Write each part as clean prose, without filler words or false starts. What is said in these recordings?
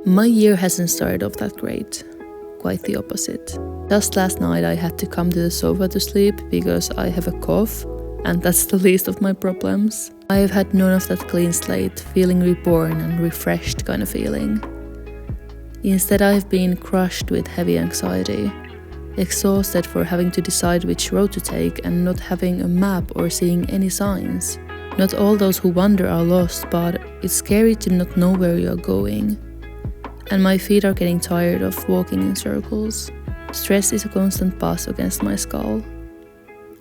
My year hasn't started off that great. Quite the opposite. Just last night I had to come to the sofa to sleep because I have a cough, and that's the least of my problems. I have had none of that clean slate, feeling reborn and refreshed kind of feeling. Instead I have been crushed with heavy anxiety, exhausted for having to decide which road to take and not having a map or seeing any signs. Not all those who wander are lost, but it's scary to not know where you are going. And my feet are getting tired of walking in circles. Stress is a constant buzz against my skull.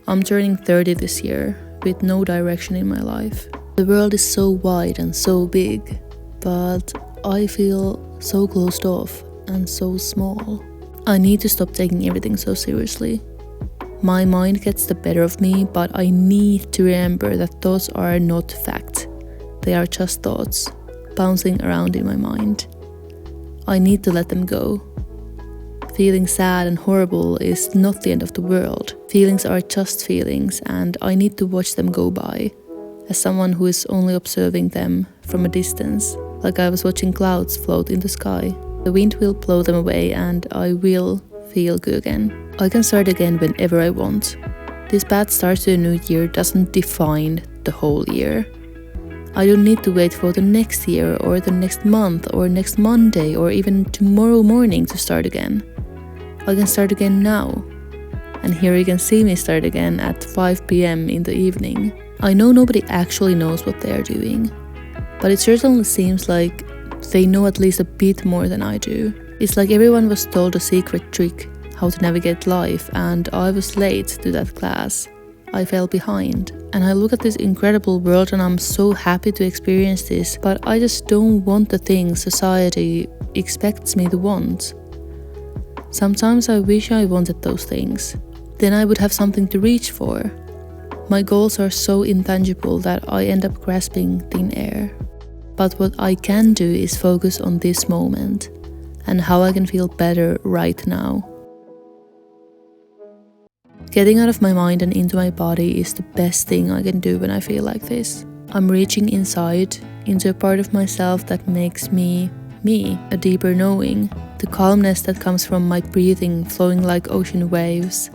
I'm turning 30 this year, with no direction in my life. The world is so wide and so big, but I feel so closed off and so small. I need to stop taking everything so seriously. My mind gets the better of me, but I need to remember that thoughts are not fact. They are just thoughts, bouncing around in my mind. I need to let them go. Feeling sad and horrible is not the end of the world. Feelings are just feelings, and I need to watch them go by, as someone who is only observing them from a distance, like I was watching clouds float in the sky. The wind will blow them away and I will feel good again. I can start again whenever I want. This bad start to a new year doesn't define the whole year. I don't need to wait for the next year or the next month or next Monday or even tomorrow morning to start again. I can start again now. And here you can see me start again at 5 p.m. in the evening. I know nobody actually knows what they are doing, but it certainly seems like they know at least a bit more than I do. It's like everyone was told a secret trick, how to navigate life, and I was late to that class. I fell behind. And I look at this incredible world and I'm so happy to experience this, but I just don't want the things society expects me to want. Sometimes I wish I wanted those things. Then I would have something to reach for. My goals are so intangible that I end up grasping thin air. But what I can do is focus on this moment and how I can feel better right now. Getting out of my mind and into my body is the best thing I can do when I feel like this. I'm reaching inside, into a part of myself that makes me, a deeper knowing. The calmness that comes from my breathing flowing like ocean waves.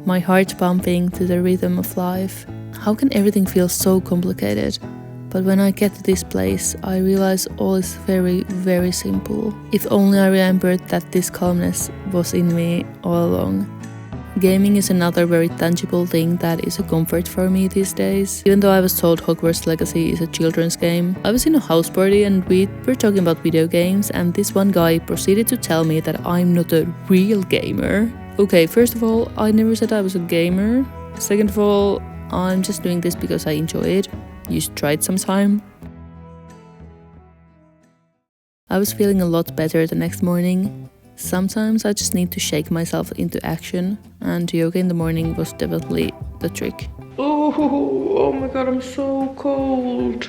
My heart pumping to the rhythm of life. How can everything feel so complicated? But when I get to this place, I realize all is very, very simple. If only I remembered that this calmness was in me all along. Gaming is another very tangible thing that is a comfort for me these days. Even though I was told Hogwarts Legacy is a children's game, I was in a house party and we were talking about video games, and this one guy proceeded to tell me that I'm not a real gamer. Okay, first of all, I never said I was a gamer. Second of all, I'm just doing this because I enjoy it. You should try it sometime. I was feeling a lot better the next morning. Sometimes I just need to shake myself into action, and yoga in the morning was definitely the trick. Oh my god, I'm so cold.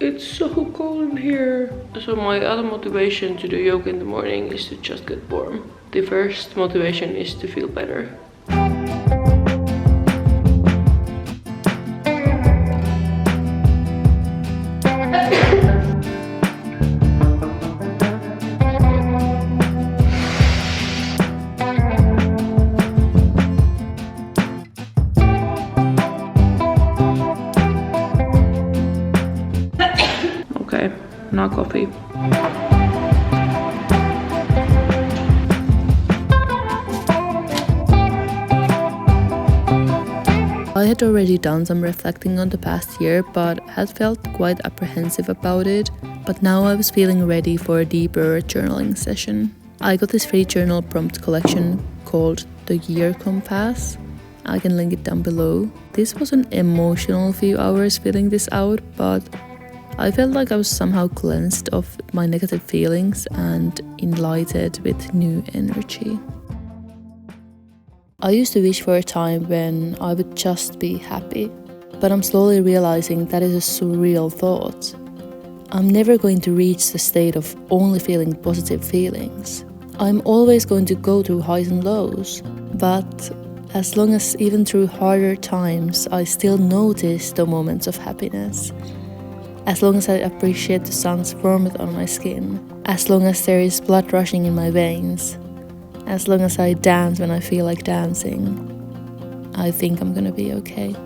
It's so cold in here. So my other motivation to do yoga in the morning is to just get warm. The first motivation is to feel better. Okay, now coffee. I had already done some reflecting on the past year, but had felt quite apprehensive about it. But now I was feeling ready for a deeper journaling session. I got this free journal prompt collection called The Year Compass. I can link it down below. This was an emotional few hours filling this out, but I felt like I was somehow cleansed of my negative feelings and enlightened with new energy. I used to wish for a time when I would just be happy, but I'm slowly realizing that is a surreal thought. I'm never going to reach the state of only feeling positive feelings. I'm always going to go through highs and lows, but as long as even through harder times I still notice the moments of happiness. as long as I appreciate the sun's warmth on my skin, as long as there is blood rushing in my veins, as long as I dance when I feel like dancing, I think I'm gonna be okay.